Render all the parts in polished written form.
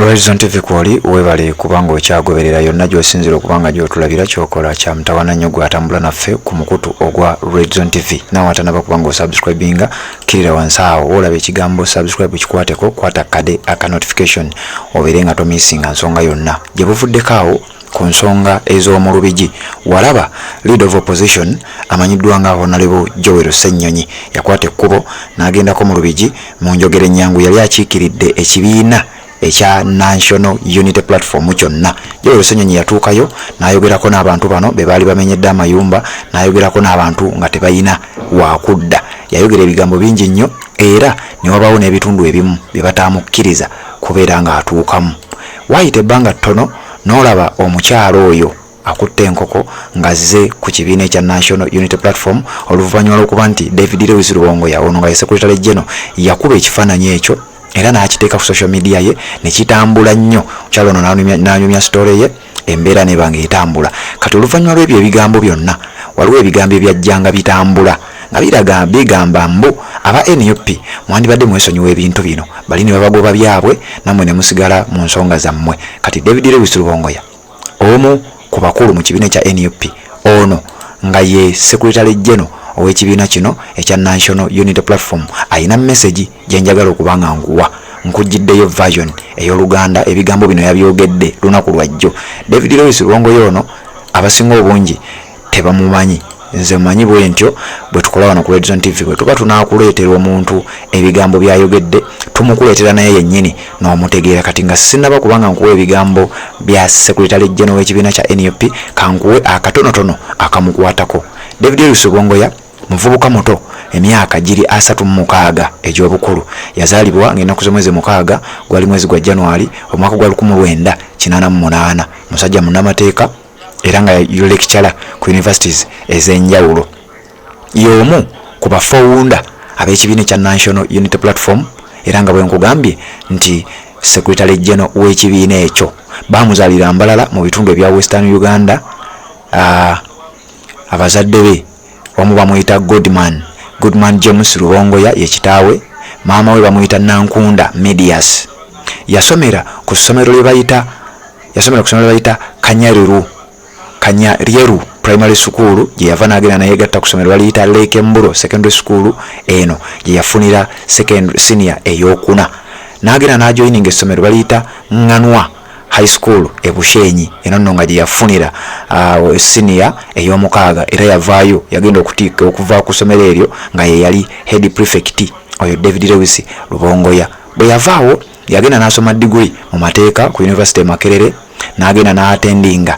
Horizon TV kwoli webale kubanga okyagoberera yonna gy'osinzira okubanga gy'otulabira kyokola kya mutawana nnyo gw'atambula naffe ku mukutu ogwa Horizon TV. Nawe atanaba kubanga osubscribinga kirira wansi awo olaba ekigambo subscribe kikwateko kwata kade aka notification obeere nga tomissinga nsonga yonna gye buvuddeko awo ku nsonga ez'omu Lubigi. Walaba leader of opposition amanyiddwa nga Honorable Joel Ssennyonyi yakwata ekkubo n'agendako mu Lubigi mu njogera ennyangu yali akiikiridde ekibiina ekya National Unity Platform kyonna. Joel Ssennyonyi yatuukayo n'ayogerako n'abantu bano be baali bamenyedde amayumba, n'ayogerako n'abantu nga tebayina wakudda. Yayogera ebigambo bingi nnyo era ne wabaawo n'ebitundu ebimu bye bataamukkiriza kubeera nga atuukamu. Waayita ebbanga ttono n'olaba omukyalo oyo akutte enkoko ng'azze ku kibiina ekya National Unity Platform oluvannyuma lw'okuba nti David Lewis Rubongoya ono nga ye Secretary General yakuba ekifaananyi ekyo era n'akiteeka ku social media ye ne kitambula nnyo. Omukyalo ono n'anyumya story ye, embeera n'eba ng'etambula. Kati oluvannyuma lw'ebyo ebigambo byonna waliwo ebigambo ebyajjanga bitambula nga bigamba mbu aba NUP mwandibadde mwesonyiwa ebintu bino bali ne babagoba byabwe nammwe ne musigala mu nsonga zammwe. Kati David Lewis Rubongoya omu ku bakulu mu kibiina kya NUP ono nga ye Secretary General ow'ekibiina kino ekya National Unity Platform ayina message gye njagala okubanga nkuwa nkujjiddeyo version ey'Oluganda. Ebigambo bino yabyogedde lunaku lwajjo. David Lewis Rubongoya ono abasinga obungi tebamumanyi. Nze mmanyi bwe ntyo bwe tukola wano ku Horizon TV bwe tuba tunaakuleetera omuntu ebigambo byayogedde tumukuleetera naye yennyini n'omutegeera. Kati nga sinnaba kubanga nkuwa ebigambo bya Secretary General w'ekibiina kya NUP kankuwe akatonotono akamukwatako. David Lewis Rubongoya muvubuka muto emyaka giri 36 egy'obukulu. Yazaalibwa ng'ennaku z'omwezi mukaaga gwali mwezi gwa January omwaka gwa 1988. Musajja munnamateeka era nga lecturer ku universities ez'enjawulo. Y'omu ku bafounder ab'ekibiina kya National Unity Platform era nga bwe nkugambye nti Secretary General w'ekibiina ekyo. Baamuzaalira Mbalala mu bitundu ebya Western Uganda. Abazadde be omu bamuyita Goodman James Rubongoya ye kitaawe, maama we bamuyita Nankunda Medias. Yasomera ku ssomero lye bayita Kanyaryeru Primary School gye yava n'agenda naye gatta ku ssomero baliyita Lake Mburo Secondary School eno gye yafunira senior ey'okuna. N'agenda n'ajoyininga essomero baliyita Nganwa High School e Bushenyi eno nno nga gye yafunira senior ey'omukaaga era yavaayo yagenda okutiika okuva ku ssomero eryo nga ye yali head prefect oyo David Lewis Rubongoya. Bwe yavaawo yagenda n'asoma degree mu mateeka ku University Makerere n'agenda n'atendinga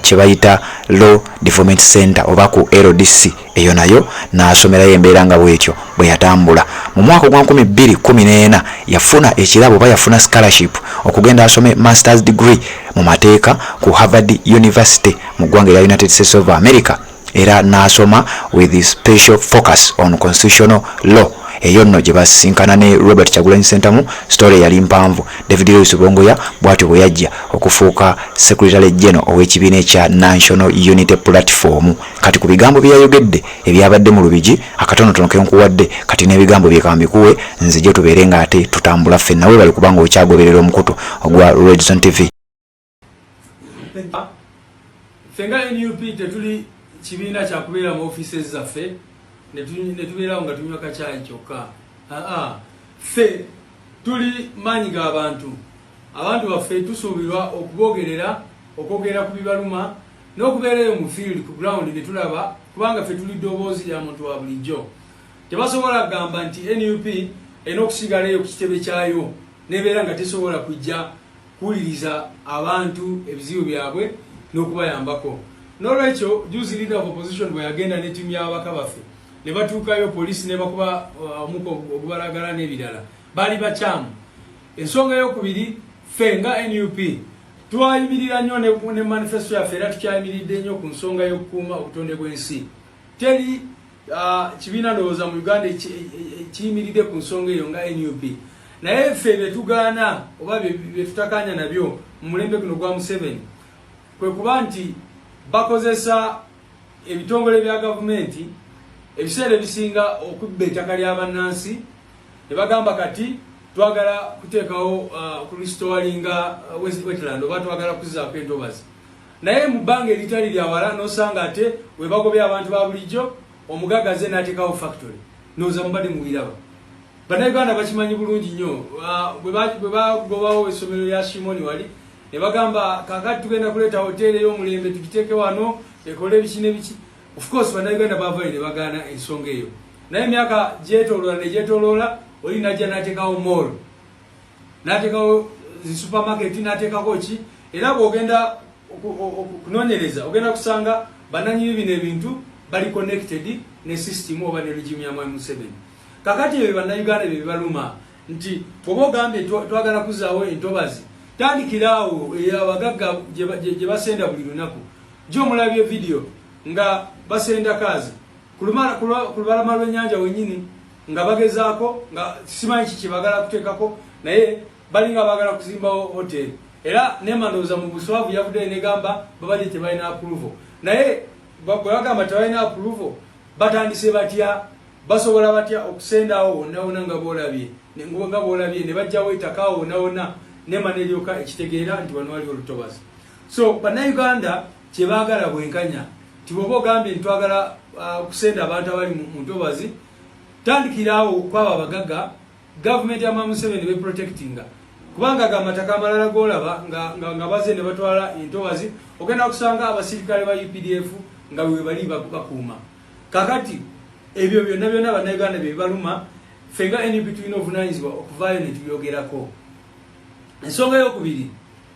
kye bayita Law Development Center oba ku LDC eyo nayo n'asomerayo embeera nga bw'etyo bwe yatambula. Mu mwaka gwa 2014 yafuna ekirabo oba yafuna scholarship okugenda asome master's degree mu mateeka ku Harvard University mu ggwanga erya United States of America era n'asoma with a special focus on constitutional law. Eyo nno gye basinkana ne Robert Kyagulanyi Ssentamu story yali mpanvu. David Lewis Rubongoya bw'atyo bwe yajja okufuuka Secretary General ow'ekibiina ekya National Unity Platform. Kati ku bigambo bye yayogedde ebyabadde mu Lubigi akatonotono ke nkuwadde kati n'ebigambo bye kambikuwe nze gye tubeere nga ate tutambula ffenna we bali kubanga okyagoberera omukutu ogwa Horizon TV. Fenga NUP tetuli kibiina kya kubeera mu offices zaffe ne tubeerawo nga tunywa kacaayi kyokka. Ffe tuli maanyi g'abantu. Abantu baffe tusuubirwa okubogerera okwogera ku bibaluma n'okubeerayo mu field ku ground ne tulaba kubanga ffe tuli ddoboozi lya muntu wa bulijjo. Tebasobola kugamba nti NUP erina okusigalayo ku kitebe kyayo nebeera nga tesobola kujja kuwuliriza abantu ebizibu byabwe n'okubayambako. N'olwekyo juzi leader of opposition bwe yagenda ne ttiimu y'ababaka baffe ne batuukayo poliisi ne bakuba omuko ogubalagala n'ebirala baali bakyamu. Ensonga y'okubiri ffe nga NUP twayimirira nnyo ne manifesto yaffe era tukyayimiridde nnyo ku nsonga y'okukuuma obutonde bw'ensi. Teri kibiina ndowooza mu Uganda kiyimiridde ku nsonga eyo nga NUP. Naye ffe bye tugaana oba bye tutakanya nabyo mu mulembe guno gwa Museveni kwe kuba nti bakozesa ebitongole bya gavumenti ebiseera ebisinga okubba ettaka ly'abannansi ne bagamba kati twagala kuteekawo kulistowalinga wetland oba twagala kuzizaako entobazi naye mu bbanga eritali lyawala nosanga ate webagobya abantu ba bulijjo omugagga ze n'ateekawo factory nooza mubadde mubiraba. Bannayuganda bakimanyi bulungi nnyo bwe bagobawo essomero lya Shimoni wali ne bagamba kakati tugenda kuleeta hoteri ey'omulembe tugiteeke wano ekole ebiki n'ebiki. Of course bannayuganda baavayo ne bagaana ensonga eyo naye emyaka gyetoloola oli najja n'ateekawo mall n'ateekawo supermarket n'ateekako ki era bw'ogenda okunoonyereza ogenda kusanga bannanyini bino ebintu bali connected ne system oba ne regime ya Mwami Museveni. Kakati ebyo bannayuganda bye bibaluma nti bw'oba ogambye twagala kuzaawo entobazi tandikiraawo abagagga gye basenda buli lunaku gy'omulabye video nga basenda kazi ku lubalama lw'ennyanja wennyini nga bagezaako nga simanyi kiki bagala kuteekako naye balinga bagala kuzimbawo hoteri era nemandooza mu buswavu yavuddeyo negamba babadde tebalina approval naye bwe bagamba tebalina approval batandise batya basobola batya okusendaawo wonna nga boolabye ne bajjawo ettaka wonna nema neryoka ekitegeera nti wano waliwo olutobazi. So bannayuganda kyebaagala bwenkanya nti bwoba ogambye ntwagala okusenda abantu abali mu ntobazi tandikiraawo kwaba abagagga gavumenti ya Mwami Museveni be protectinga kubanga gamataka amalala golaba nga baze ne batwala entobazi ogenda kusanga abasirikale ba UPDF nga bwe bali bakuuma. Kakati ebyo byonna bannayuganda bye bibaluma fenga NUP tulina obuvunaanyizibwa okuvaayo ne tubyogerako. Ensonga ey'okubiri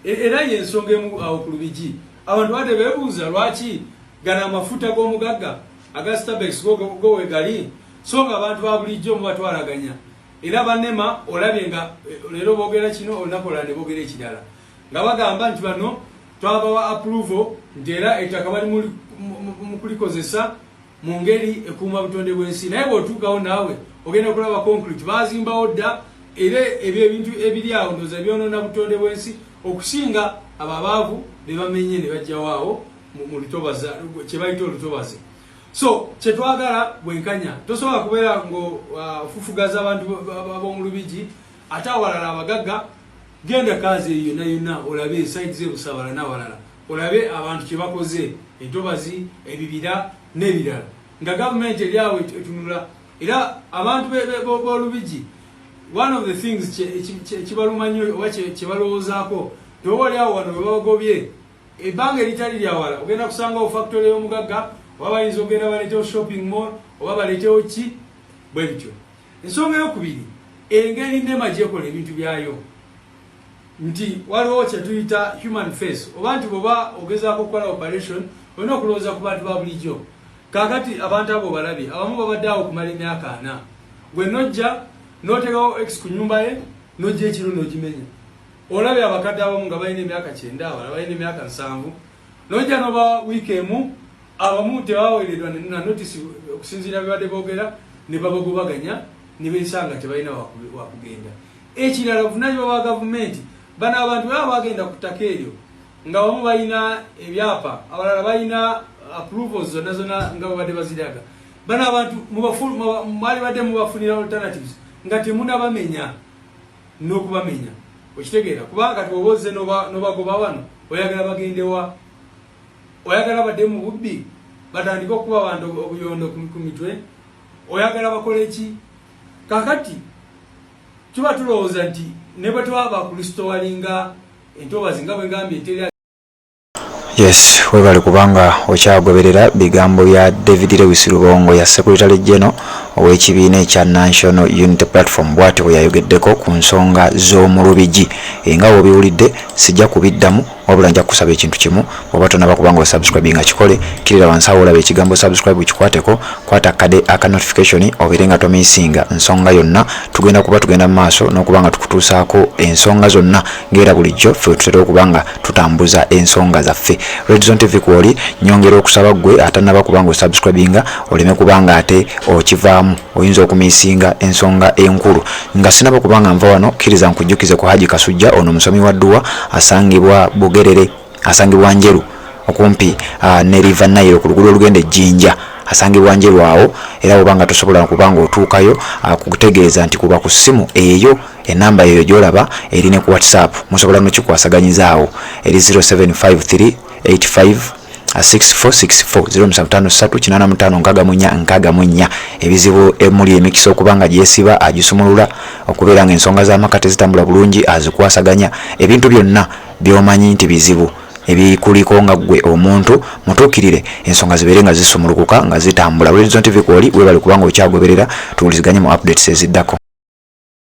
era y'ensonga emu awo ku Lubigi abantu badde beebuuza lwaki gana amafuta g'omugagga aga Starbex go wegali so nga abantu ba bulijjo mubatwalaganya era bannema olabye nga leero boogera kino olunaku olala ne boogera ekirala nga bagamba nti bano twabawa approval nti era ettaka bali mu kulikozesa mu ngeri ekuuma butonde bw'ensi naye bw'otuukawo naawe ogenda kulaba concrete bazimbawo dda era ebyo ebintu ebiri awo ndooza byonoona butonde bw'ensi okusinga ababaavu be bamenye ne bajjawaawo mu lutobaza kye bayita olutobazi. So kyetwagala bwenkanya tosobola kubeera ng'ofufugaza abantu b'omu Lubigi ate awalala abagagga genda kazi eyo yonna olabe saidi z'ebusabala n'awalala olabe abantu kye bakoze entobazi ebibira n'ebirala nga gavumenti eri awo etunula era abantu b'Olubigi one of the things kibaluma nnyo oba kyebalowoozaako toba oli awo wano we babagobye ebbanga eritali lyawala ogenda kusangawo factory y'omugagga oba bayinza ogenda baleetewo shopping mall oba baleetewo ki bwe bityo. Ensonga ey'okubiri engeri nema gyekola ebintu byayo nti waliwo kyetuyita human face oba nti bw'oba ogezaako okukola operation olina okulowooza ku bantu ba bulijjo. Kaakati abantu abo balabye abamu babadde awo okumala emyaka 4 gwe nojja n'oteekawo x ku nnyumba ye n'ojja ekiro n'ogimenya olabye abakadde abamu nga balina emyaka 9 abalala balina emyaka 7 n'ojja n'oba wiiki emu abamu tebaweereddwa na notisi okusinziira bye badde boogera ne babagobaganya ne beesanga tebalina wakugenda. Ekirala buvunaanyizibwa bwa gavumenti bano abantu baba bagenda ku ttaka eryo nga bamu balina ebyapa abalala balina approvals zonna nga babadde baziraga bano abantu mwali badde mubafunira alternatives nga temunabamenya n'okubamenya okitegeera kubanga twoboze n'obagoba wano oyagala bagendewa oyagala badde mu bubbi batandika okuba abantu obuyondo ku mitwe oyagala bakole ki. Kakati tuba tulowooza nti ne bwe twaba kulistowalinga entobazi nga bwe ngambye eteri. Yes, webale kubanga okyagoberera bigambo bya David Lewis Rubongo ya Secretary General ow'ekibiina ekya National Unity Platform bw'ati bwe yayogeddeko ku nsonga z'omu Lubigi nga bw'obiwulidde sijja kubiddamu wabula nja kusaba ekintu kimu oba tonaba kubanga osubscribe nga kikole kirira wansi awo olaba ekigambo subscribe kikwateko kwata kade aka notification obere nga tomisinga nsonga yonna tugenda mu maaso n'okubanga tukutuusaako ensonga zonna ng'era bulijjo ffe tutera okubanga tutambuza ensonga zaffe. Red Zone TV kwoli nyongera okusaba gwe atanaba kubanga osubscribinga oleme kubanga ate okivaamu oyinza okumisinga ensonga enkulu nga sinaba kubanga nva wano kkiriza nkujjukize ku Haji Kasujja ono musomi wa dduwa asangibwa Bugerere asangibwa Njeru okumpi ne River Nile ku luguudo olugenda Jinja asangibwa Njerwawo era obanga tosobola kubanga otuukayo akutegeeza nti kuba ku ssimu eyo enamba eyo gyolaba eri ne ku WhatsApp musobola nokikwasaganyizawo eri 075385 6464 ebizibu emuli emikisa okubanga gyesiba agisumulula okubeera nga ensonga z'amaka tezitambula bulungi azikwasaganya ebintu byonna byomanyi nti bizibu ebikuliko nga gwe omuntu mutuukirire ensonga zibeere nga zisumulukuka nga zitambula. Region TV kwoli webali kubanga okyagoberera tuwuliziganye mu updates eziddako.